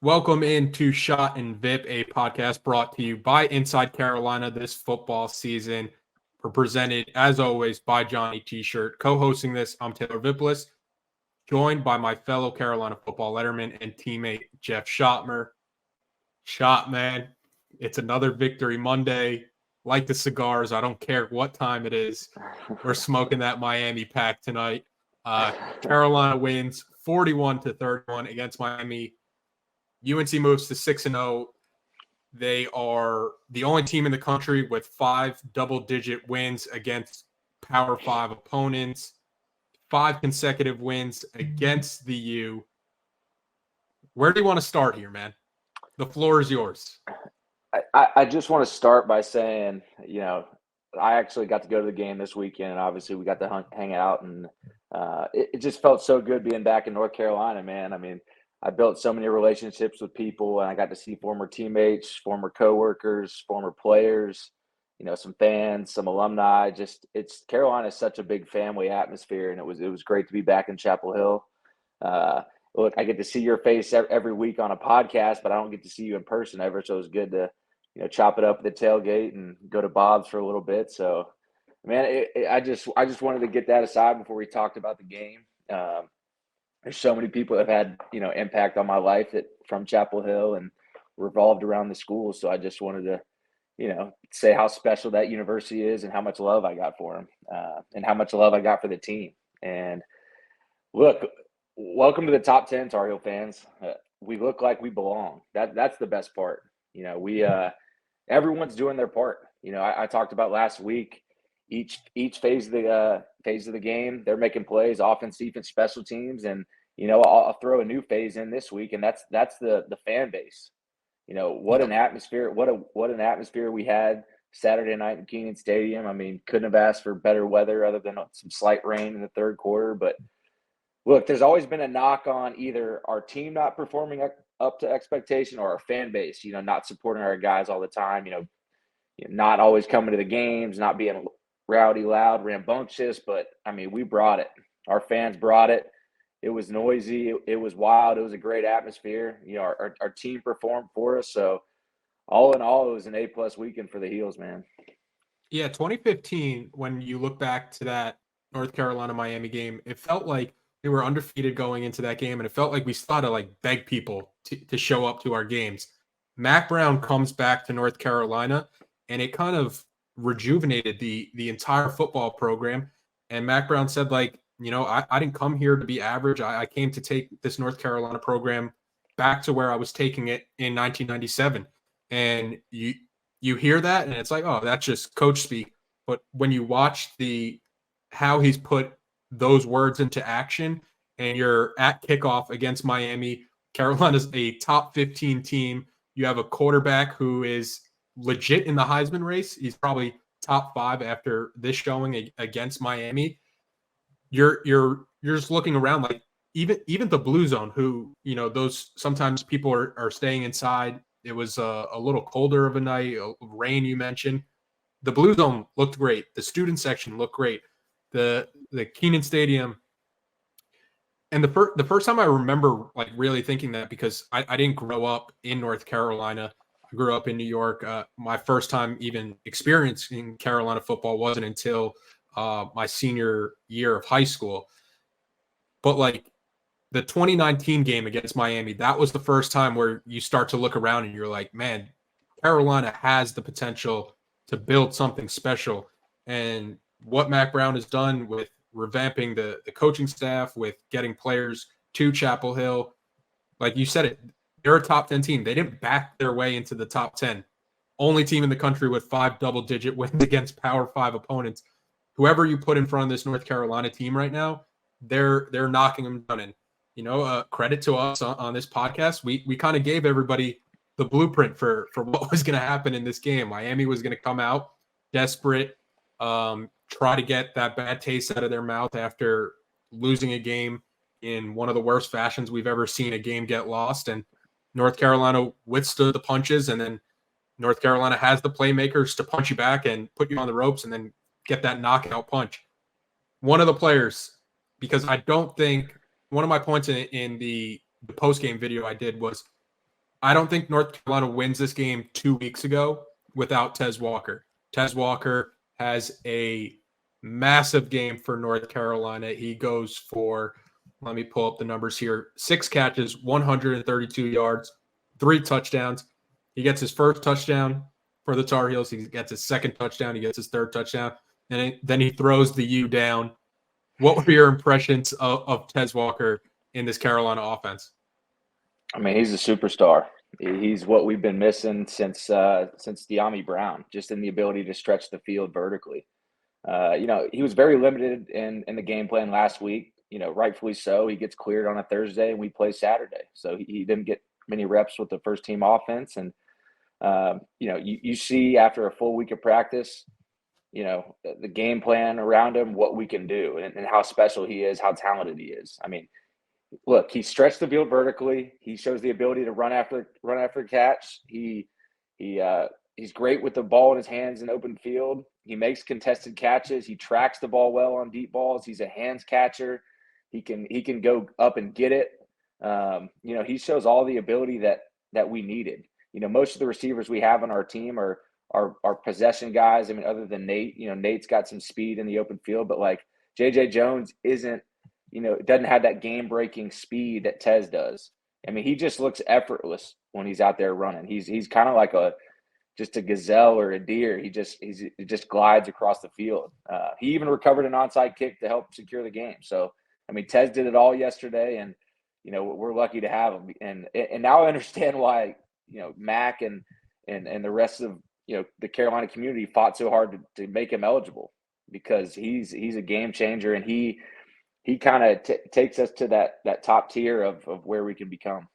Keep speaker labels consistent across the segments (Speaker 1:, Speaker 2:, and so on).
Speaker 1: Welcome into Shot and Vipp, a podcast brought to you by Inside Carolina this football season. We're presented, as always, by Johnny T-Shirt. Co-hosting this, I'm Taylor Vippolis, joined by my fellow Carolina football letterman and teammate, Jeff Schoettmer. Shot, man, it's another Victory Monday. Like the cigars, I don't care what time it is. We're smoking that Miami pack tonight. Carolina wins 41-31 against Miami. UNC moves to 6-0. They are the only team in the country with 5 double-digit wins against Power 5 opponents, 5 consecutive wins against the U. Where do you want to start here, man? The floor is yours.
Speaker 2: I just want to start by saying, I actually got to go to the game this weekend, and obviously we got to hang out, and it just felt so good being back in North Carolina, man. I mean, I built so many relationships with people, and I got to see former teammates, former coworkers, former players, some fans, some alumni. Carolina is such a big family atmosphere, and it was great to be back in Chapel Hill. Look, I get to see your face every week on a podcast, but I don't get to see you in person ever. So it was good to, chop it up at the tailgate and go to Bob's for a little bit. So, man, I just wanted to get that aside before we talked about the game. There's so many people that have had, impact on my life from Chapel Hill and revolved around the school. So I just wanted to, say how special that university is and how much love I got for them and how much love I got for the team. And look, welcome to the top 10, Tar Heel fans. We look like we belong. That's the best part. Everyone's doing their part. I talked about last week. Each phase of the game, they're making plays, offense, defense, special teams, and I'll throw a new phase in this week, and that's the fan base. What an atmosphere! What an atmosphere we had Saturday night in Kenan Stadium. I mean, couldn't have asked for better weather other than some slight rain in the third quarter, but. Look, there's always been a knock on either our team not performing up to expectation or our fan base, not supporting our guys all the time, not always coming to the games, not being rowdy, loud, rambunctious. But, I mean, we brought it. Our fans brought it. It was noisy. It was wild. It was a great atmosphere. Our team performed for us. So, all in all, it was an A-plus weekend for the Heels, man.
Speaker 1: Yeah, 2015, when you look back to that North Carolina-Miami game, it felt like they were undefeated going into that game, and it felt like we still had to beg people to show up to our games. Mac Brown comes back to North Carolina, and it kind of rejuvenated the entire football program. And Mac Brown said, I didn't come here to be average. I came to take this North Carolina program back to where I was taking it in 1997. And you hear that, and it's like, oh, that's just coach speak. But when you watch how he's put those words into action, and you're at kickoff against Miami. Carolina's a top 15 team. You have a quarterback who is legit in the Heisman race. He's probably top 5 after this showing against Miami. You're just looking around, like even the Blue Zone, who those sometimes people are staying inside. It was a little colder of a night, rain you mentioned. The Blue Zone looked great. The student section looked great. The Kenan Stadium, and the first time I remember really thinking that, because I didn't grow up in North Carolina. I grew up in New York. My first time even experiencing Carolina football wasn't until my senior year of high school. But the 2019 game against Miami, that was the first time where you start to look around and you're like, man, Carolina has the potential to build something special. And what Mac Brown has done with revamping the coaching staff, with getting players to Chapel Hill, like you said, they're a top 10 team. They didn't back their way into the top 10. Only team in the country with 5 double-digit wins against Power 5 opponents. Whoever you put in front of this North Carolina team right now, they're knocking them down. And credit to us on this podcast. We kind of gave everybody the blueprint for what was going to happen in this game. Miami was going to come out desperate. Try to get that bad taste out of their mouth after losing a game in one of the worst fashions we've ever seen a game get lost. And North Carolina withstood the punches, and then North Carolina has the playmakers to punch you back and put you on the ropes and then get that knockout punch. One of the players, because I don't think one of my points in the post-game video I did was I don't think North Carolina wins this game 2 weeks ago without Tez Walker. Tez Walker has a massive game for North Carolina. He goes for, let me pull up the numbers here, 6 catches, 132 yards, 3 touchdowns. He gets his first touchdown for the Tar Heels. He gets his second touchdown. He gets his third touchdown. And then he throws the U down. What were your impressions of Tez Walker in this Carolina offense?
Speaker 2: I mean, he's a superstar. He's what we've been missing since De'Ami Brown, just in the ability to stretch the field vertically. He was very limited in the game plan last week. Rightfully so. He gets cleared on a Thursday, and we play Saturday, so he didn't get many reps with the first team offense. And you see after a full week of practice, the game plan around him, what we can do, and how special he is, how talented he is. I mean, look, he stretched the field vertically. He shows the ability to run after catch. He's great with the ball in his hands in open field. He makes contested catches. He tracks the ball well on deep balls. He's a hands catcher. He can go up and get it. He shows all the ability that we needed. Most of the receivers we have on our team are possession guys. I mean, other than Nate, Nate's got some speed in the open field, but like J.J. Jones doesn't have that game-breaking speed that Tez does. I mean, he just looks effortless when he's out there running. He's kind of like just a gazelle or a deer. He just glides across the field. He even recovered an onside kick to help secure the game. So, I mean, Tez did it all yesterday, and we're lucky to have him. And now I understand why Mac and the rest of the Carolina community fought so hard to make him eligible, because he's a game changer, and he kind of takes us to that top tier of where we can become.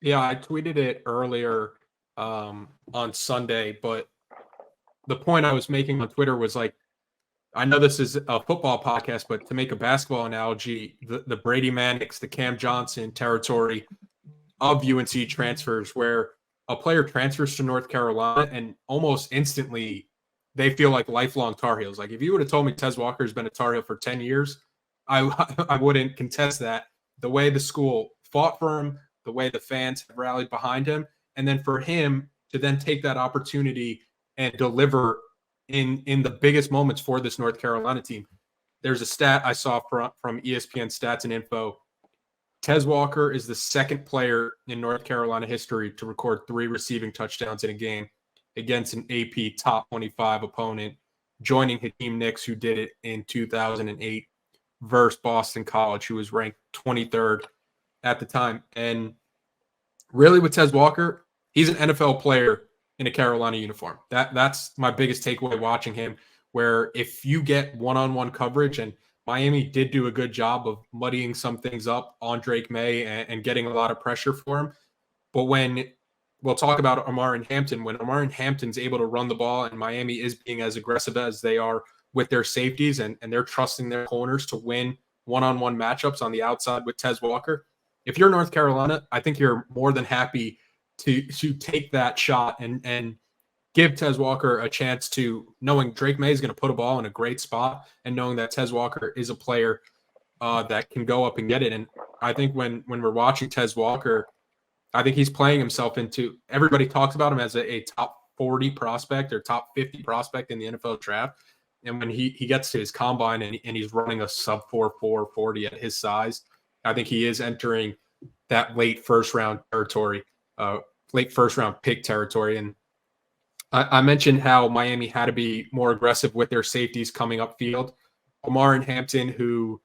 Speaker 1: Yeah, I tweeted it earlier on Sunday, but the point I was making on Twitter was like, I know this is a football podcast, but to make a basketball analogy, the Brady Mannix, the Cam Johnson territory of UNC transfers, where a player transfers to North Carolina and almost instantly they feel like lifelong Tar Heels. Like if you would have told me Tez Walker has been a Tar Heel for 10 years, I wouldn't contest that. The way the school fought for him, the way the fans have rallied behind him, and then for him to then take that opportunity and deliver in the biggest moments for this North Carolina team. There's a stat I saw from ESPN Stats and Info. Tez Walker is the second player in North Carolina history to record 3 receiving touchdowns in a game against an AP top 25 opponent, joining Hakeem Nicks, who did it in 2008 versus Boston College, who was ranked 23rd at the time. And really with Tez Walker, he's an NFL player in a Carolina uniform. That's my biggest takeaway watching him, where if you get one-on-one coverage, and Miami did do a good job of muddying some things up on Drake May and getting a lot of pressure for him. But when we'll talk about Amar and Hampton, when Amar and Hampton's able to run the ball and Miami is being as aggressive as they are with their safeties, and they're trusting their corners to win one-on-one matchups on the outside with Tez Walker, if you're North Carolina, I think you're more than happy to take that shot and give Tez Walker a chance, to knowing Drake May is going to put a ball in a great spot, and knowing that Tez Walker is a player that can go up and get it. And I think when we're watching Tez Walker, I think he's playing himself into, everybody talks about him as a top 40 prospect or top 50 prospect in the NFL draft. And when he gets to his combine and he's running a sub 4.4 40 at his size, I think he is entering that late first round territory, late first round pick territory. And I mentioned how Miami had to be more aggressive with their safeties coming up field. Omar and Hampton, who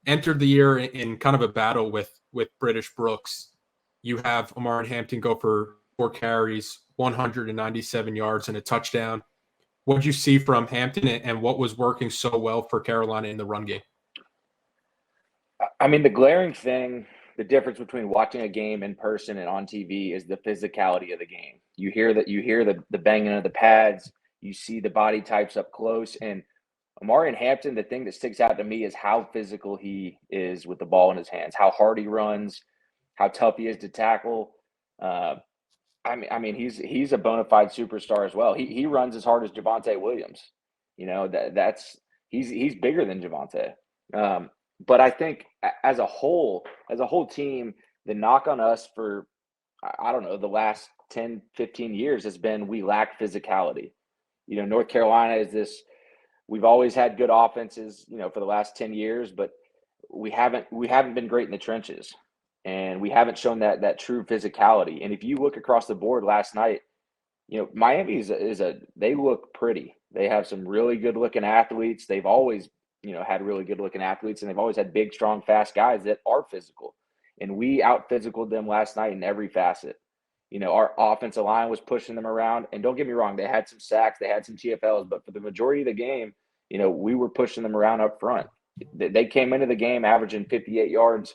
Speaker 1: entered the year in kind of a battle with British Brooks. You have Omar and Hampton go for 4 carries, 197 yards, and a touchdown. What did you see from Hampton, and what was working so well for Carolina in the run game?
Speaker 2: I mean, the glaring thing, the difference between watching a game in person and on TV is the physicality of the game. You hear the banging of the pads, you see the body types up close. And Amari and Hampton, the thing that sticks out to me is how physical he is with the ball in his hands, how hard he runs, how tough he is to tackle. I mean, he's a bona fide superstar as well. He runs as hard as Javonte Williams. He's bigger than Javonte. But I think as a whole team, the knock on us for I don't know, the last 10, 15 years has been we lack physicality. North Carolina is this. We've always had good offenses, for the last 10 years, but we haven't been great in the trenches, and we haven't shown that true physicality. And if you look across the board last night, Miami they look pretty. They have some really good looking athletes. They've always, had really good looking athletes, and they've always had big, strong, fast guys that are physical. And we out physicaled them last night in every facet. Our offensive line was pushing them around, and don't get me wrong, they had some sacks, they had some TFLs, but for the majority of the game, we were pushing them around up front. They came into the game averaging 58 yards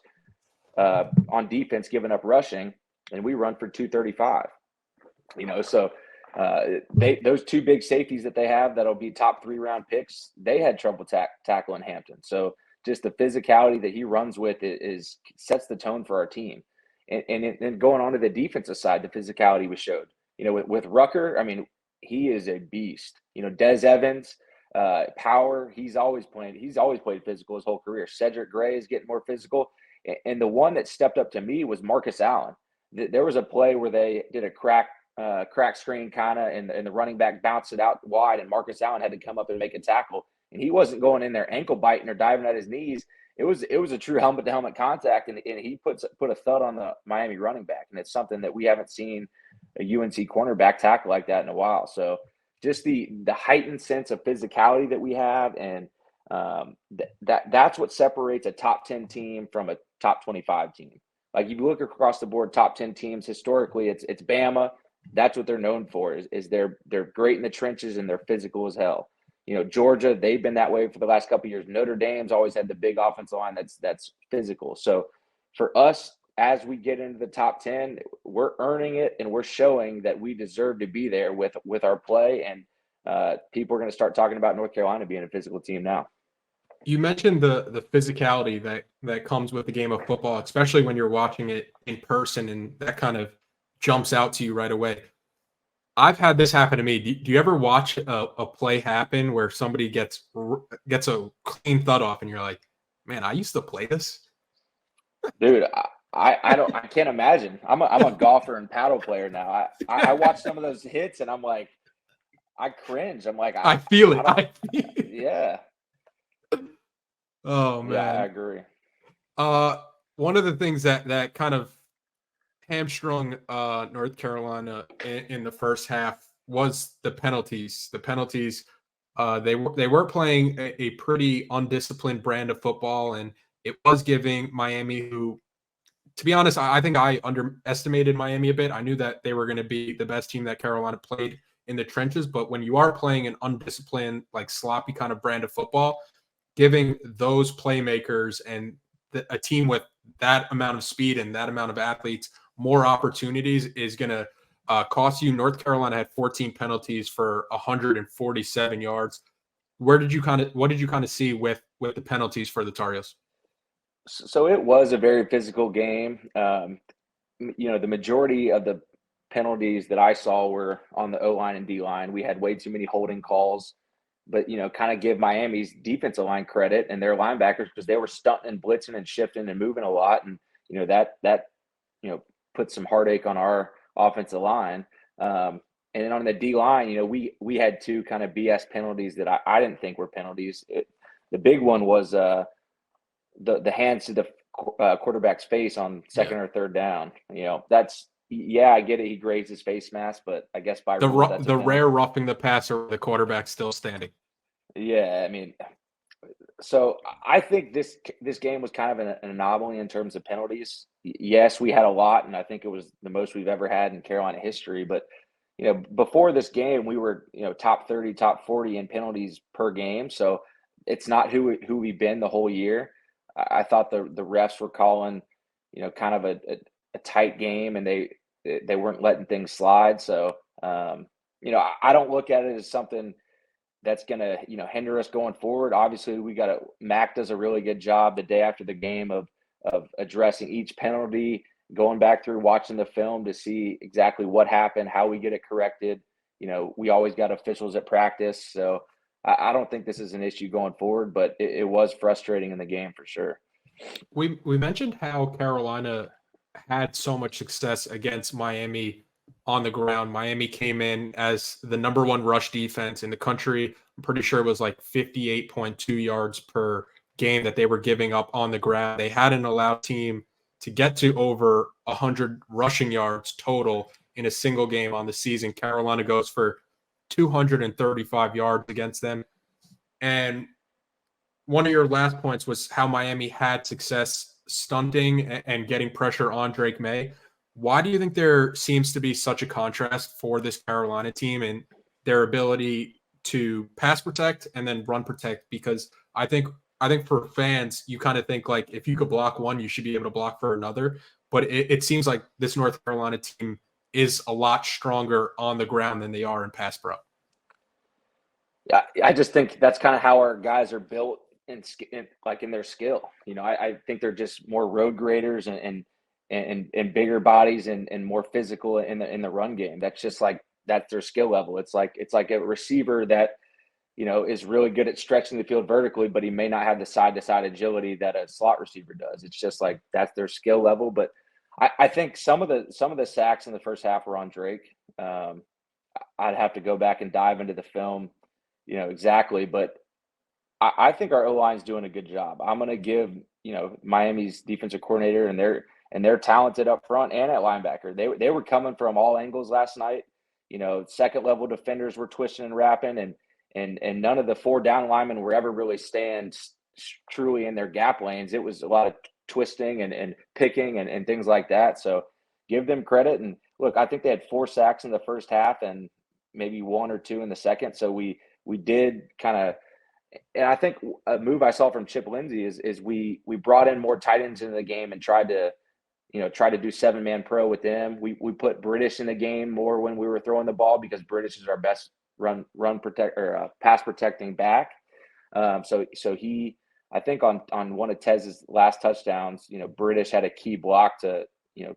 Speaker 2: on defense, giving up rushing, and we run for 235. So those two big safeties that they have that'll be top 3-round picks, they had trouble tackling Hampton. So just the physicality that he runs with sets the tone for our team. And going on to the defensive side, the physicality was showed. With Rucker, I mean, he is a beast. Des Evans, power. He's always played physical his whole career. Cedric Gray is getting more physical. And the one that stepped up to me was Marcus Allen. There was a play where they did a crack screen kind of, and the running back bounced it out wide, and Marcus Allen had to come up and make a tackle. And he wasn't going in there ankle biting or diving at his knees. It was a true helmet to helmet contact, and he put a thud on the Miami running back, and it's something that we haven't seen a UNC cornerback tackle like that in a while. So just the heightened sense of physicality that we have, and that's what separates a top 10 team from a top 25 team. Like if you look across the board, top 10 teams historically, it's Bama. That's what they're known for. Is they're great in the trenches and they're physical as hell. Georgia, they've been that way for the last couple of years. Notre Dame's always had the big offensive line that's physical. So for us, as we get into the top 10, we're earning it, and we're showing that we deserve to be there with our play. And people are going to start talking about North Carolina being a physical team now.
Speaker 1: You mentioned the physicality that comes with the game of football, especially when you're watching it in person, and that kind of jumps out to you right away. I've had this happen to me. Do you ever watch a play happen where somebody gets a clean thud off, and you're like, man, I used to play this?
Speaker 2: Dude, I can't imagine. I'm a golfer and paddle player now. I watch some of those hits, and I'm like, I cringe. I'm like,
Speaker 1: I feel it.
Speaker 2: Yeah.
Speaker 1: Oh man,
Speaker 2: yeah, I agree.
Speaker 1: One of the things that kind of hamstrung North Carolina in the first half was the penalties. The penalties, they were playing a pretty undisciplined brand of football, and it was giving Miami, who, to be honest, I think I underestimated Miami a bit. I knew that they were going to be the best team that Carolina played in the trenches, but when you are playing an undisciplined, like sloppy kind of brand of football, giving those playmakers and a team with that amount of speed and that amount of athletes more opportunities is going to cost you. North Carolina had 14 penalties for 147 yards. What did you kind of see with the penalties for the Tar Heels?
Speaker 2: So it was a very physical game. The majority of the penalties that I saw were on the O-line and D-line. We had way too many holding calls, but, kind of give Miami's defensive line credit and their linebackers, because they were stunting and blitzing and shifting and moving a lot. And, that put some heartache on our offensive line. And then on the D-line, we had two kind of BS penalties that I didn't think were penalties. The big one was the hands to the quarterback's face on second or third down. That's, I get it. He grazed his face mask, but I guess by
Speaker 1: the rare roughing the passer, the quarterback still standing.
Speaker 2: Yeah, I mean, so I think this game was kind of an anomaly in terms of penalties. Yes, we had a lot, and I think it was the most we've ever had in Carolina history. But before this game, we were top 30, top 40 in penalties per game. So it's not who we've been the whole year. I thought the refs were calling kind of a tight game, and they weren't letting things slide. So I don't look at it as something that's going to, hinder us going forward. Obviously, Mac does a really good job the day after the game of addressing each penalty, going back through, watching the film to see exactly what happened, how we get it corrected. We always got officials at practice. So I don't think this is an issue going forward, but it was frustrating in the game for sure.
Speaker 1: We mentioned how Carolina had so much success against Miami on the ground. Miami came in as the number one rush defense in the country. I'm pretty sure it was like 58.2 yards per game that they were giving up on the ground. They hadn't allowed team to get to over 100 rushing yards total in a single game on the season. Carolina goes for 235 yards against them. And one of your last points was how Miami had success stunting and getting pressure on Drake May. Why do you think there seems to be such a contrast for this Carolina team and their ability to pass protect and then run protect? Because I think for fans, you kind of think like if you could block one, you should be able to block for another. But it seems like this North Carolina team is a lot stronger on the ground than they are in pass pro.
Speaker 2: Yeah, I just think that's kind of how our guys are built in their skill. I think they're just more road graders and bigger bodies and more physical in the run game. That's just like that's their skill level. It's like a receiver that is really good at stretching the field vertically, but he may not have the side to side agility that a slot receiver does. It's just like that's their skill level. But I think some of the sacks in the first half were on Drake. I'd have to go back and dive into the film, exactly, but I think our O-line is doing a good job. I'm going to give, Miami's defensive coordinator and they're talented up front and at linebacker. They were coming from all angles last night. Second level defenders were twisting and wrapping, and none of the 4 down linemen were ever really staying truly in their gap lanes. It was a lot of twisting and picking and things like that. So give them credit. And look, I think they had 4 sacks in the first half and maybe 1 or 2 in the second. So we did kind of, and I think a move I saw from Chip Lindsey is we brought in more tight ends into the game and tried to do 7-man pro with them. We put British in the game more when we were throwing the ball because British is our best run protect or pass protecting back. So he, I think on one of Tez's last touchdowns, British had a key block to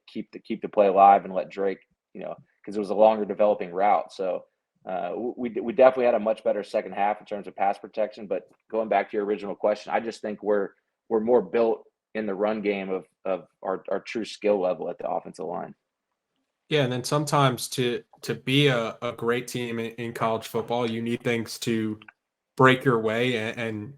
Speaker 2: keep the play alive and let Drake, because it was a longer developing route. So we definitely had a much better second half in terms of pass protection. But going back to your original question, I just think we're more built in the run game of our true skill level at the offensive line.
Speaker 1: Yeah, and then sometimes to be a great team in college football, you need things to break your way, and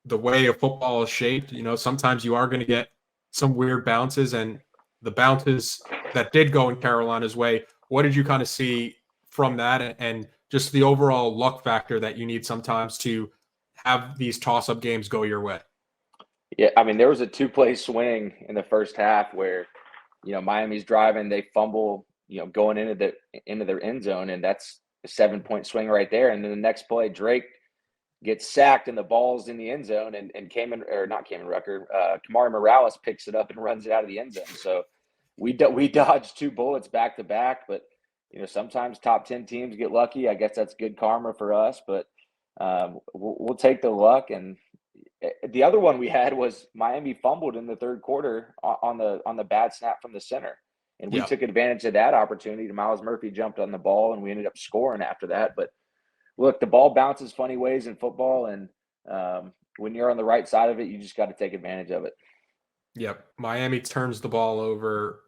Speaker 1: the way of football is shaped. Sometimes you are going to get some weird bounces, and the bounces that did go in Carolina's way. What did you kind of see from that, and just the overall luck factor that you need sometimes to have these toss-up games go your way?
Speaker 2: Yeah, I mean, there was a 2-play swing in the first half where, Miami's driving, they fumble, going into their end zone, and that's a 7-point swing right there. And then the next play, Drake gets sacked and the ball's in the end zone, and Kamari Morales picks it up and runs it out of the end zone. So we dodged 2 bullets back to back, but sometimes top 10 teams get lucky. I guess that's good karma for us, but we'll take the luck. And the other one we had was Miami fumbled in the third quarter on the bad snap from the center. And we took advantage of that opportunity. Miles Murphy jumped on the ball and we ended up scoring after that. But look, the ball bounces funny ways in football. And when you're on the right side of it, you just got to take advantage of it. Yep.
Speaker 1: Miami turns the ball over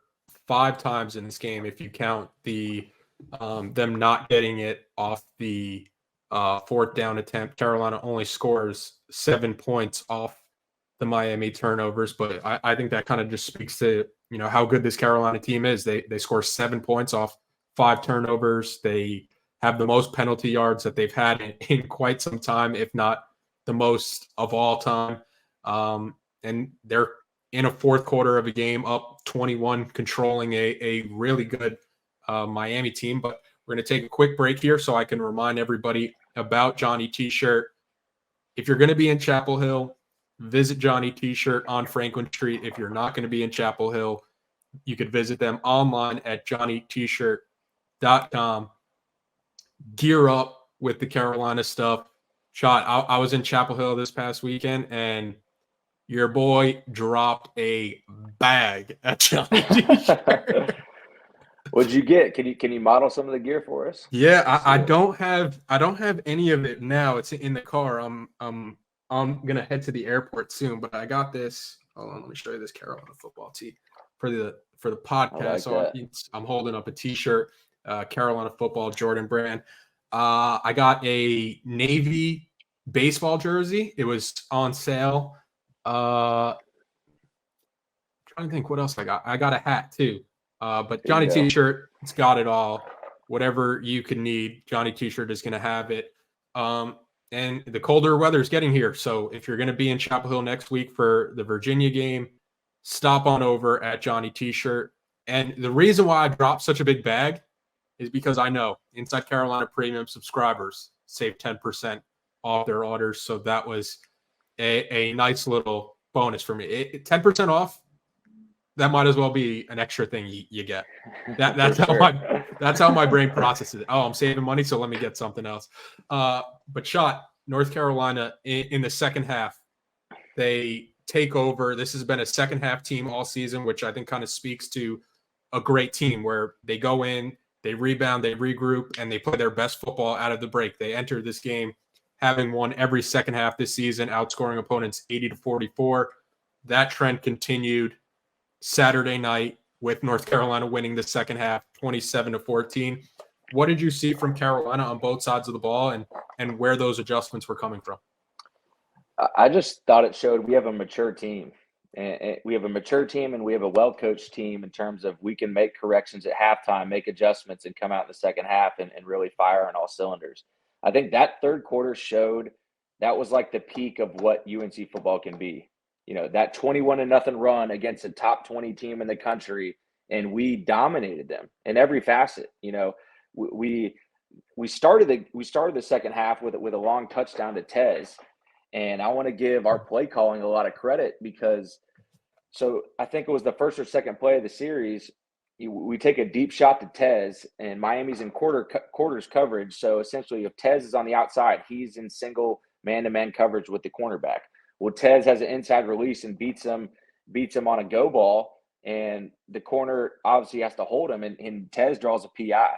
Speaker 1: 5 times in this game. If you count the them not getting it off the 4th down attempt, Carolina only scores 7 points off the Miami turnovers. But I think that kind of just speaks to, how good this Carolina team is. They score 7 points off 5 turnovers. They have the most penalty yards that they've had in quite some time, if not the most of all time. And they're in a 4th quarter of a game up 21, controlling a really good Miami team. But we're going to take a quick break here so I can remind everybody about Johnny T-Shirt. If you're going to be in Chapel Hill, visit Johnny T-Shirt on Franklin Street. If you're not going to be in Chapel Hill, you could visit them online at johnnytshirt.com. Gear up with the Carolina stuff. Shot, I was in Chapel Hill this past weekend, and your boy dropped a bag at Johnny T-Shirt.
Speaker 2: What'd you get? Can you model some of the gear for us?
Speaker 1: Yeah, I don't have any of it now. It's in the car. I'm gonna head to the airport soon, but I got this. Hold on, let me show you this Carolina football tee the
Speaker 2: I
Speaker 1: podcast.
Speaker 2: like
Speaker 1: So
Speaker 2: that.
Speaker 1: I'm holding up a T-shirt, Carolina football Jordan brand. I got a Navy baseball jersey. It was on sale. Trying to think what else I got. I got a hat too. But
Speaker 2: There you
Speaker 1: Johnny
Speaker 2: go.
Speaker 1: T-shirt, it's got it all. Whatever you can need, Johnny T-shirt is going to have it. And the colder weather is getting here. So if you're going to be in Chapel Hill next week for the Virginia game, stop on over at Johnny T-shirt. And the reason why I dropped such a big bag is because I know Inside Carolina Premium subscribers save 10% off their orders. So that was a nice little bonus for me. 10% off, that might as well be an extra thing you get. That's how
Speaker 2: sure.
Speaker 1: that's how my brain processes it. Oh, I'm saving money, so let me get something else. But shot North Carolina in the second half, they take over. This has been a second half team all season, which I think kind of speaks to a great team where they go in, they rebound, they regroup, and they play their best football out of the break. They enter this game having won every second half this season, outscoring opponents 80-44. That trend continued Saturday night with North Carolina winning the second half 27-14. What did you see from Carolina on both sides of the ball and where those adjustments were coming from?
Speaker 2: I just thought it showed we have a mature team. And we have a mature team and we have a well-coached team in terms of we can make corrections at halftime, make adjustments, and come out in the second half and really fire on all cylinders. I think that third quarter showed that was like the peak of what UNC football can be. That 21-0 run against a top 20 team in the country, and we dominated them in every facet. We started the second half with a long touchdown to Tez. And I want to give our play calling a lot of credit because I think it was the first or second play of the series. We take a deep shot to Tez, and Miami's in quarters coverage. So essentially, if Tez is on the outside, he's in single man-to-man coverage with the cornerback. Well, Tez has an inside release and beats him on a go ball, and the corner obviously has to hold him, and Tez draws a PI.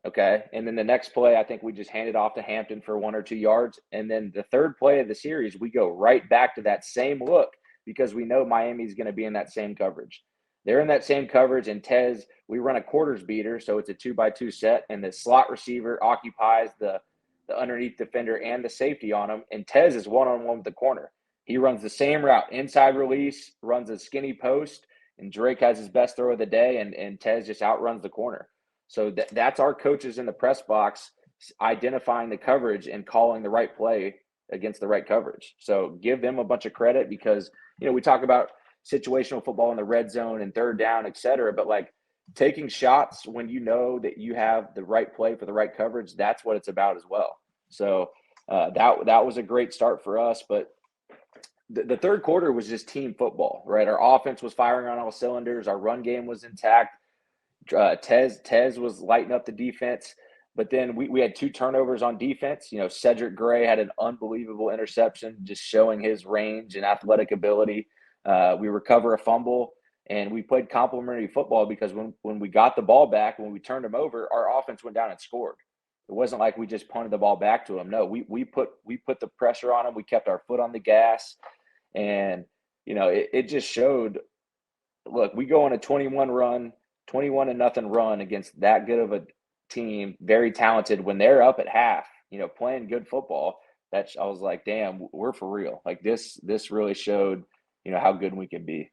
Speaker 2: Okay. And then the next play, I think we just handed off to Hampton for 1 or 2 yards. And then the third play of the series, we go right back to that same look because we know Miami's going to be in that same coverage. They're in that same coverage, and Tez, we run a quarters beater, so it's a 2-by-2 set, and the slot receiver occupies the underneath defender and the safety on him, and Tez is one-on-one with the corner. He runs the same route, inside release, runs a skinny post, and Drake has his best throw of the day, and Tez just outruns the corner. So that's our coaches in the press box identifying the coverage and calling the right play against the right coverage. So give them a bunch of credit because, we talk about situational football in the red zone and third down, et cetera, but like taking shots when you know that you have the right play for the right coverage, that's what it's about as well. So that was a great start for us, but the third quarter was just team football, right? Our offense was firing on all cylinders. Our run game was intact. Tez was lighting up the defense, but then we had 2 turnovers on defense. Cedric Gray had an unbelievable interception, just showing his range and athletic ability. We recover a fumble, and we played complementary football because when we got the ball back, when we turned them over, our offense went down and scored. It wasn't like we just punted the ball back to them. No, we put the pressure on them. We kept our foot on the gas, and it just showed. Look, we go on a 21-0 run against that good of a team, very talented. When they're up at half, playing good football, I was like, damn, we're for real. Like this really showed, how good we can be.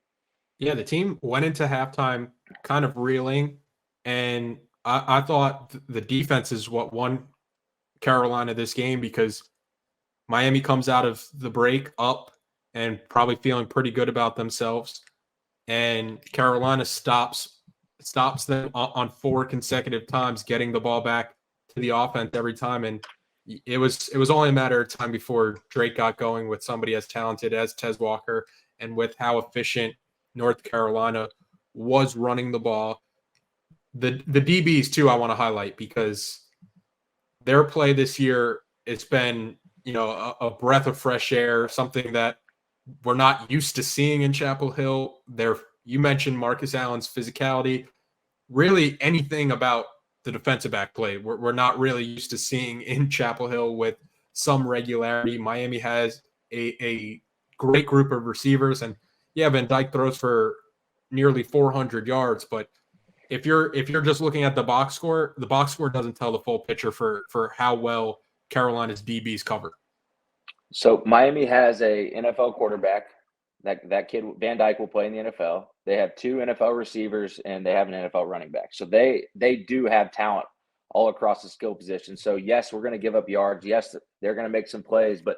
Speaker 1: Yeah, the team went into halftime kind of reeling, and I thought the defense is what won Carolina this game because Miami comes out of the break up and probably feeling pretty good about themselves, and Carolina stops them on 4 consecutive times, getting the ball back to the offense every time. And it was only a matter of time before Drake got going with somebody as talented as Tez Walker and with how efficient North Carolina was running the ball. The DBs too, I want to highlight because their play this year, it's been, a breath of fresh air, something that we're not used to seeing in Chapel Hill. You mentioned Marcus Allen's physicality. Really anything about the defensive back play we're not really used to seeing in Chapel Hill with some regularity. Miami has a great group of receivers, and Van Dyke throws for nearly 400 yards. But if you're just looking at the box score doesn't tell the full picture for how well Carolina's DBs cover.
Speaker 2: So Miami has a NFL quarterback. That kid Van Dyke will play in the NFL. They have 2 NFL receivers and they have an NFL running back. So they do have talent all across the skill position. So yes, we're going to give up yards. Yes, they're going to make some plays. But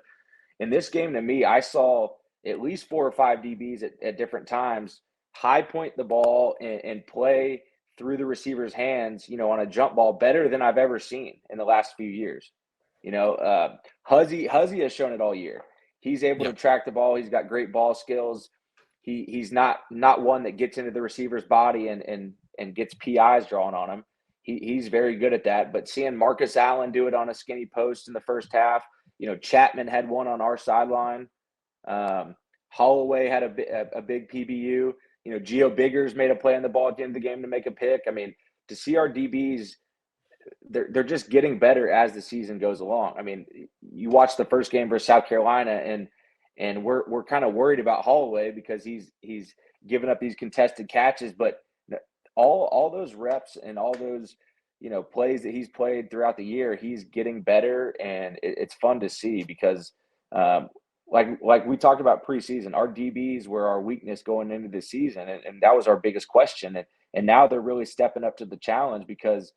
Speaker 2: in this game, to me, I saw at least 4 or 5 DBs at different times high point the ball and play through the receiver's hands, on a jump ball better than I've ever seen in the last few years. Huzzy has shown it all year. He's able to track the ball. He's got great ball skills. He's not one that gets into the receiver's body and gets PIs drawn on him. He's very good at that. But seeing Marcus Allen do it on a skinny post in the first half, Chapman had one on our sideline. Holloway had a big PBU. Gio Biggers made a play on the ball at the end of the game to make a pick. I mean, to see our DBs, they're just getting better as the season goes along. I mean, you watch the first game versus South Carolina, and we're kind of worried about Holloway because he's given up these contested catches, but all those reps and all those plays that he's played throughout the year, he's getting better, and it's fun to see because like we talked about preseason, our DBs were our weakness going into the season, and that was our biggest question, and now they're really stepping up to the challenge because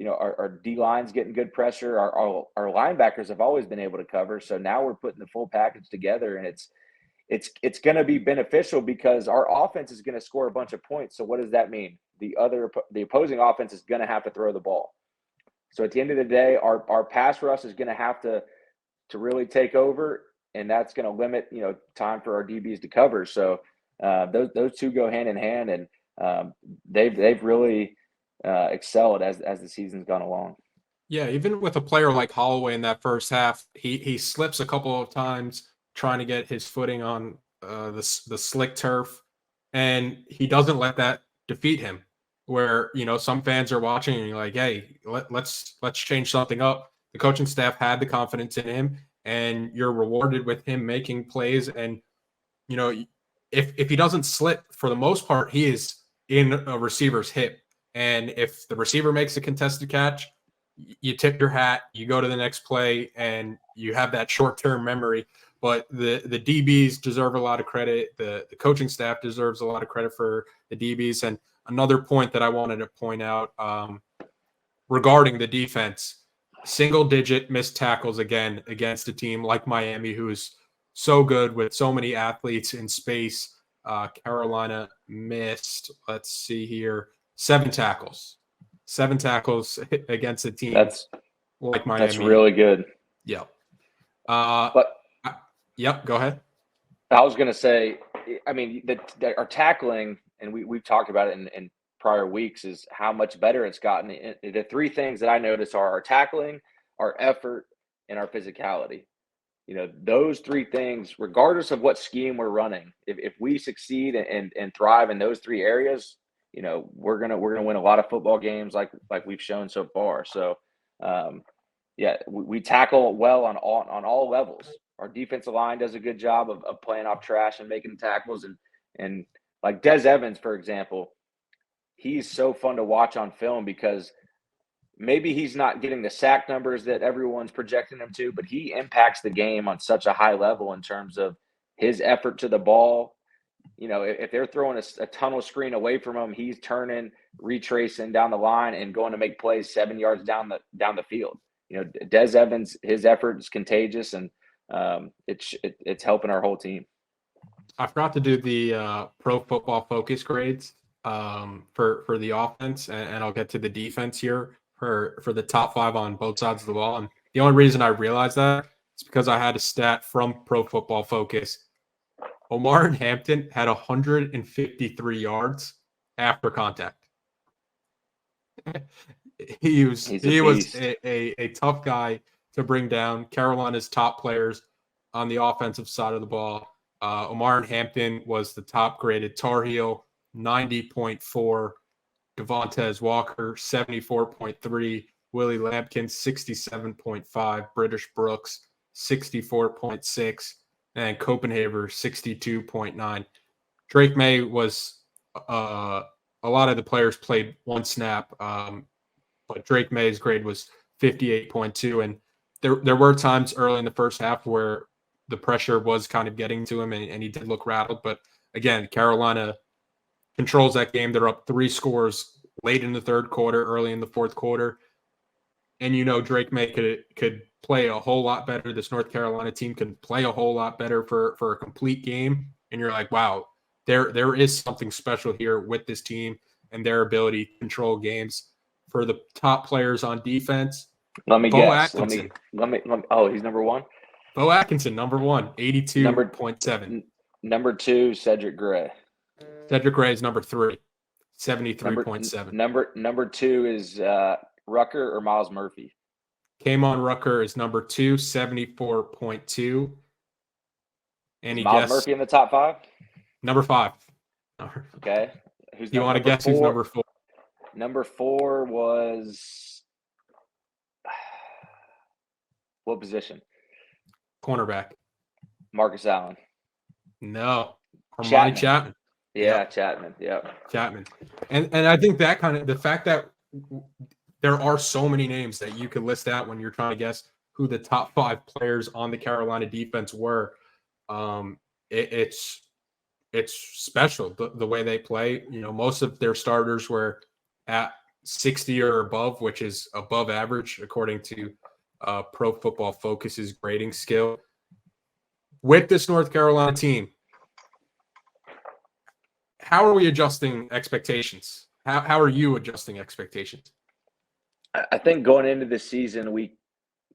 Speaker 2: our D line's getting good pressure. Our linebackers have always been able to cover, so now we're putting the full package together, and it's going to be beneficial because our offense is going to score a bunch of points. So what does that mean? The opposing offense is going to have to throw the ball. So at the end of the day, our pass rush is going to have to really take over, and that's going to limit time for our DBs to cover. So those two go hand in hand, and they've really excelled as the season's gone along.
Speaker 1: Yeah, even with a player like Holloway in that first half, he slips a couple of times trying to get his footing on the slick turf, and he doesn't let that defeat him. Where some fans are watching and you're like, hey, let's change something up. The coaching staff had the confidence in him, and you're rewarded with him making plays. And if he doesn't slip, for the most part, he is in a receiver's hip. And if the receiver makes a contested catch, you tip your hat, you go to the next play, and you have that short-term memory. But the DBs deserve a lot of credit. The coaching staff deserves a lot of credit for the DBs. And another point that I wanted to point out regarding the defense, single-digit missed tackles again against a team like Miami, who is so good with so many athletes in space. Carolina missed, let's see here, 7 tackles. 7 tackles against a team like Miami.
Speaker 2: That's really good.
Speaker 1: Yep.
Speaker 2: Yep,
Speaker 1: go ahead.
Speaker 2: I was going to say, I mean, our tackling, and we've talked about it in prior weeks, is how much better it's gotten. The 3 things that I notice are our tackling, our effort, and our physicality. Those 3 things, regardless of what scheme we're running, if we succeed and thrive in those 3 areas, we're gonna win a lot of football games like we've shown so far. So, we tackle well on all levels. Our defensive line does a good job of playing off trash and making tackles, and like Des Evans, for example, he's so fun to watch on film because maybe he's not getting the sack numbers that everyone's projecting him to, but he impacts the game on such a high level in terms of his effort to the ball. If they're throwing a tunnel screen away from him, he's turning, retracing down the line and going to make plays 7 yards down the field. Des Evans, his effort is contagious, and it's helping our whole team.
Speaker 1: I forgot to do the Pro Football Focus grades for the offense, and I'll get to the defense here for the top 5 on both sides of the ball. And the only reason I realized that is because I had a stat from Pro Football Focus. Omar Hampton had 153 yards after contact. he was a tough guy to bring down. Carolina's top players on the offensive side of the ball. Omar Hampton was the top graded Tar Heel, 90.4. Devontae Walker, 74.3. Willie Lampkin, 67.5. British Brooks, 64.6. And Copenhaver, 62.9. Drake May was a lot of the players played one snap, but Drake May's grade was 58.2, and there were times early in the first half where the pressure was kind of getting to him, and he did look rattled. But again, Carolina controls that game. They're up 3 scores late in the third quarter, early in the fourth quarter, and Drake May could play a whole lot better. This North Carolina team can play a whole lot better for a complete game, and you're like, wow, there is something special here with this team and their ability to control games. For the top players on defense,
Speaker 2: let me
Speaker 1: Bo
Speaker 2: guess.
Speaker 1: Atkinson.
Speaker 2: Let me. Oh, he's number 1.
Speaker 1: Bo Atkinson, number 1, 82.7.
Speaker 2: Number 2, Cedric Gray.
Speaker 1: Cedric Gray is number 3, 73.7.
Speaker 2: Number 2 is Rucker or Miles Murphy.
Speaker 1: Kamon Rucker is number 2, 74.2. And he
Speaker 2: Miles Murphy in the top 5?
Speaker 1: Number 5.
Speaker 2: Okay.
Speaker 1: Do you want to guess who's number 4?
Speaker 2: Number 4 was what position?
Speaker 1: Cornerback.
Speaker 2: Marcus Allen.
Speaker 1: No. Armani Chapman.
Speaker 2: Yeah,
Speaker 1: Yep.
Speaker 2: Chapman. Yeah.
Speaker 1: Chapman. And I think that kind of the fact that there are so many names that you could list out when you're trying to guess who the top 5 players on the Carolina defense were. It's special the way they play. Most of their starters were at 60 or above, which is above average according to Pro Football Focus's grading scale. With this North Carolina team, how are we adjusting expectations? How are you adjusting expectations?
Speaker 2: I think going into the season, we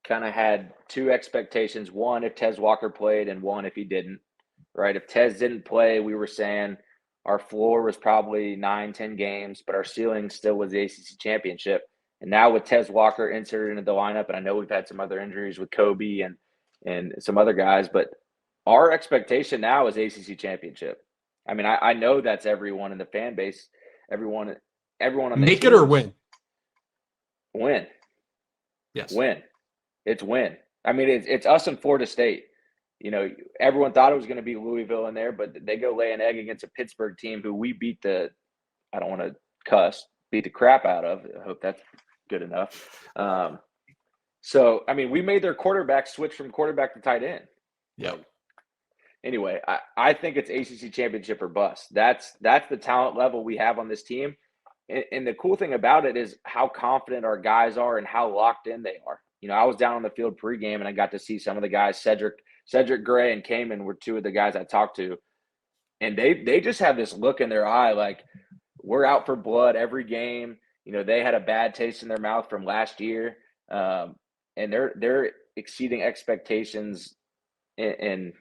Speaker 2: kind of had 2 expectations. One, if Tez Walker played, and one, if he didn't. Right? If Tez didn't play, we were saying our floor was probably 9-10 games, but our ceiling still was the ACC championship. And now with Tez Walker inserted into the lineup, and I know we've had some other injuries with Kobe and some other guys, but our expectation now is ACC championship. I mean, I know that's everyone in the fan base, everyone on the
Speaker 1: Make
Speaker 2: team.
Speaker 1: it or win.
Speaker 2: Win.
Speaker 1: Yes.
Speaker 2: Win. It's win. I mean, it's us and Florida State. Everyone thought it was going to be Louisville in there, but they go lay an egg against a Pittsburgh team who we beat I don't want to cuss, beat the crap out of. I hope that's good enough. So, I mean, we made their quarterback switch from quarterback to tight end.
Speaker 1: Yep.
Speaker 2: Anyway, I think it's ACC championship or bust. That's the talent level we have on this team. And the cool thing about it is how confident our guys are and how locked in they are. I was down on the field pregame and I got to see some of the guys. Cedric Gray and Kamen were 2 of the guys I talked to. And they just have this look in their eye like we're out for blood every game. They had a bad taste in their mouth from last year. And they're exceeding expectations in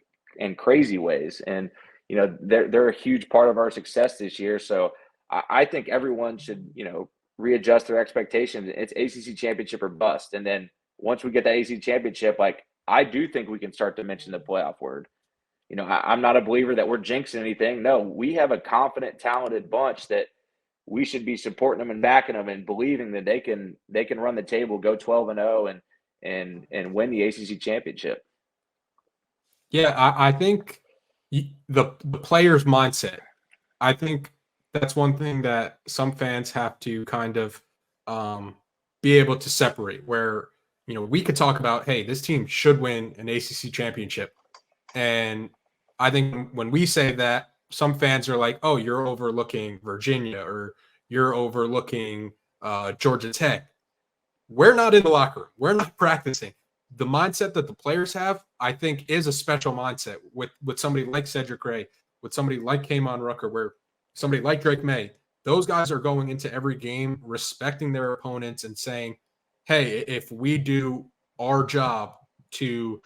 Speaker 2: crazy ways. And, they're a huge part of our success this year. So I think everyone should, readjust their expectations. It's ACC championship or bust. And then once we get the ACC championship, like I do think we can start to mention the playoff word. I'm not a believer that we're jinxing anything. No, we have a confident, talented bunch that we should be supporting them and backing them and believing that they can run the table, go 12-0 and win the ACC championship.
Speaker 1: Yeah, I think the player's mindset. I think that's one thing that some fans have to kind of be able to separate. Where we could talk about, hey, this team should win an ACC championship, and I think when we say that, some fans are like, oh, you're overlooking Virginia or you're overlooking Georgia Tech. We're not in the locker room. We're not practicing. The mindset that the players have, I think, is a special mindset with somebody like Cedric Gray, with somebody like Kamon Rucker, where somebody like Drake May. Those guys are going into every game respecting their opponents and saying, hey, if we do our job to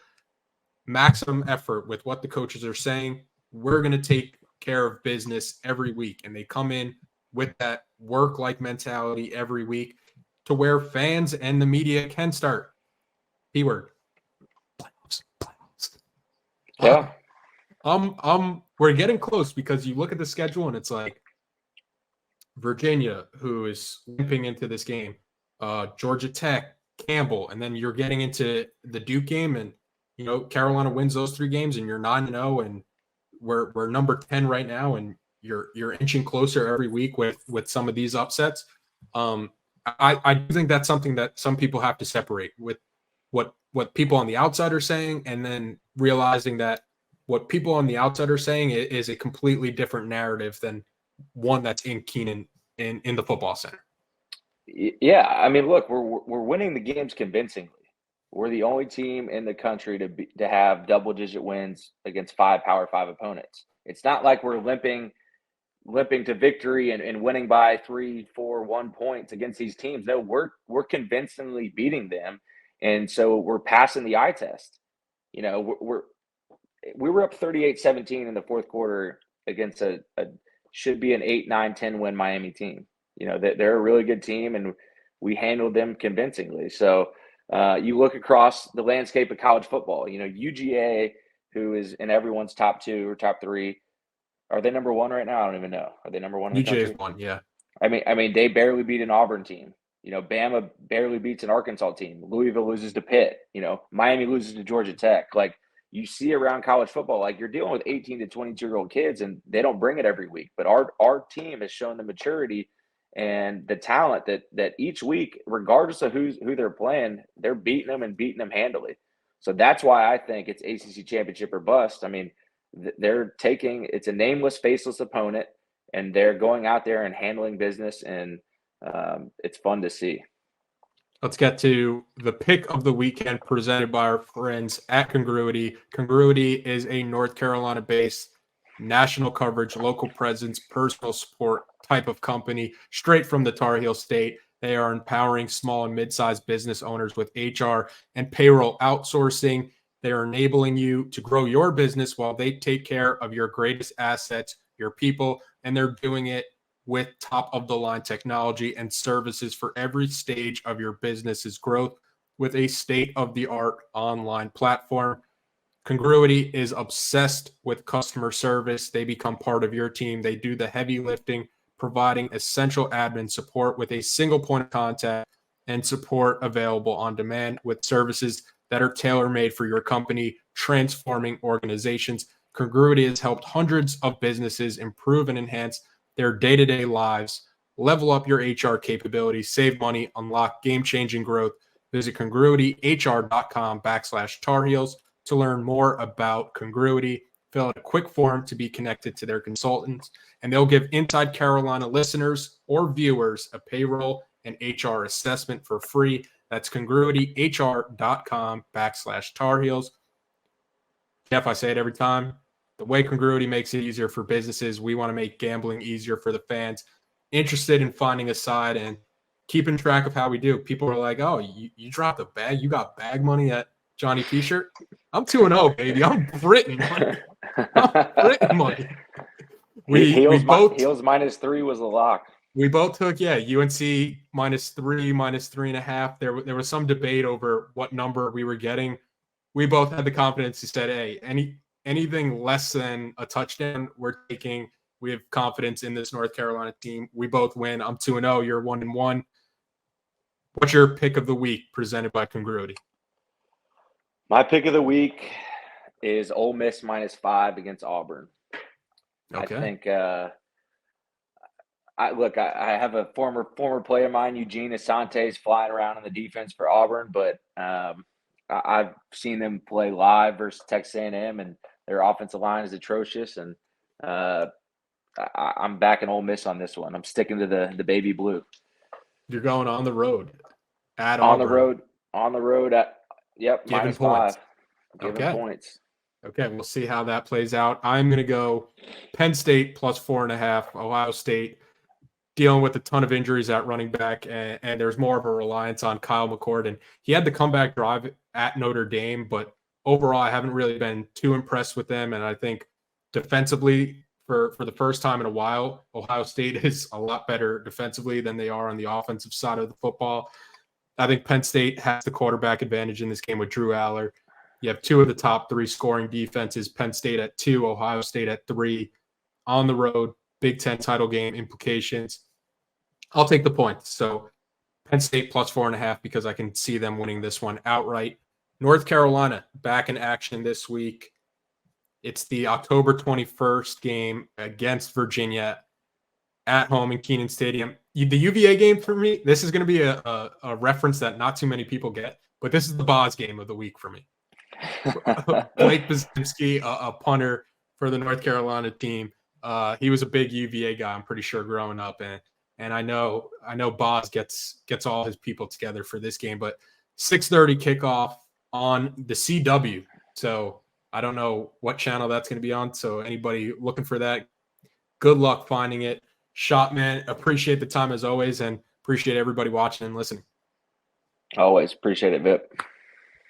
Speaker 1: maximum effort with what the coaches are saying, we're going to take care of business every week. And they come in with that work-like mentality every week to where fans and the media can start. Keyword. Playoffs.
Speaker 2: Yeah.
Speaker 1: We're getting close because you look at the schedule and it's like Virginia, who is limping into this game, Georgia Tech, Campbell, and then you're getting into the Duke game, and Carolina wins those 3 games, and you're 9-0, and we're number 10 right now, and you're inching closer every week with some of these upsets. I do think that's something that some people have to separate with what people on the outside are saying, and then realizing that what people on the outside are saying is a completely different narrative than one that's in Keenan in the football center.
Speaker 2: Yeah, I mean, look, we're winning the games convincingly. We're the only team in the country to have double-digit wins against 5 Power 5 opponents. It's not like we're limping to victory and winning by 3, 4, 1 points against these teams. No, we're convincingly beating them, and so we're passing the eye test. You know, we were up 38-17 in the fourth quarter against a should be an 8, 9, 10 win Miami team. You know, they're a really good team, and we handled them convincingly. So you look across the landscape of college football, you know, UGA, who is in everyone's top 2 or top 3, are they number 1 right now? I don't even know. Are they number 1 in the country?
Speaker 1: UGA is 1, yeah.
Speaker 2: I mean, they barely beat an Auburn team. You know, Bama barely beats an Arkansas team. Louisville loses to Pitt. You know, Miami loses to Georgia Tech. Like, you see around college football, like, you're dealing with 18 to 22-year-old kids, and they don't bring it every week. But our team has shown the maturity and the talent that each week, regardless of who they're playing, they're beating them handily. So that's why I think it's ACC championship or bust. I mean, it's a nameless, faceless opponent, and they're going out there and handling business, and it's fun to see.
Speaker 1: Let's get to the pick of the weekend presented by our friends at Congruity. Congruity is a North Carolina-based national coverage, local presence, personal support type of company straight from the Tar Heel State. They are empowering small and mid-sized business owners with HR and payroll outsourcing. They are enabling you to grow your business while they take care of your greatest assets, your people, and they're doing it with top-of-the-line technology and services for every stage of your business's growth with a state-of-the-art online platform. Congruity is obsessed with customer service. They become part of your team. They do the heavy lifting, providing essential admin support with a single point of contact and support available on demand with services that are tailor-made for your company, transforming organizations. Congruity has helped hundreds of businesses improve and enhance their day-to-day lives, level up your HR capabilities, save money, unlock game-changing growth. Visit congruityhr.com/Tar Heels to learn more about Congruity. Fill out a quick form to be connected to their consultants, and they'll give Inside Carolina listeners or viewers a payroll and HR assessment for free. That's congruityhr.com/Tar Heels. Jeff, I say it every time. The way Congruity makes it easier for businesses, we want to make gambling easier for the fans interested in finding a side and keeping track of how we do. People are like, oh, you dropped a bag? You got bag money at Johnny T-shirt? I'm 2-0, baby. I'm Britain money. I'm Britain money.
Speaker 2: Heels -3 was the lock.
Speaker 1: We both took, UNC -3, -3.5. There was some debate over what number we were getting. We both had the confidence to say, hey, anything less than a touchdown, we're taking. We have confidence in this North Carolina team. We both win. I'm 2-0. You're 1-1. What's your pick of the week presented by Congruity?
Speaker 2: My pick of the week is Ole Miss -5 against Auburn.
Speaker 1: Okay.
Speaker 2: I think I have a former player of mine, Eugene Asante, is flying around in the defense for Auburn, but I've seen them play live versus Texas A&M, and their offensive line is atrocious. And I'm backing Ole Miss on this one. I'm sticking to the baby blue.
Speaker 1: You're going on the road at
Speaker 2: on
Speaker 1: Auburn.
Speaker 2: On the road at
Speaker 1: Giving
Speaker 2: -5.
Speaker 1: Okay.
Speaker 2: Giving points.
Speaker 1: Okay, we'll see how that plays out. I'm going to go Penn State +4.5. Ohio State dealing with a ton of injuries at running back, and there's more of a reliance on Kyle McCord. And he had the comeback drive at Notre Dame, but overall I haven't really been too impressed with them. And I think defensively, for the first time in a while, Ohio State is a lot better defensively than they are on the offensive side of the football. I think Penn State has the quarterback advantage in this game with Drew Aller. You have 2 of the top 3 scoring defenses, Penn State at 2, Ohio State at 3, on the road, Big Ten title game implications. I'll take the points. So Penn State +4.5 because I can see them winning this one outright. North Carolina back in action this week. It's the October 21st game against Virginia at home in Kenan Stadium. The UVA game for me, this is going to be a reference that not too many people get, but this is the Boz game of the week for me. Blake Bazinski, a punter for the North Carolina team. He was a big UVA guy, I'm pretty sure, growing up, and I know Boz gets all his people together for this game. But 6:30 kickoff on the CW. So I don't know what channel that's going to be on. So anybody looking for that, good luck finding it. Shot, man, appreciate the time as always, and appreciate everybody watching and listening.
Speaker 2: Always appreciate it, Vip.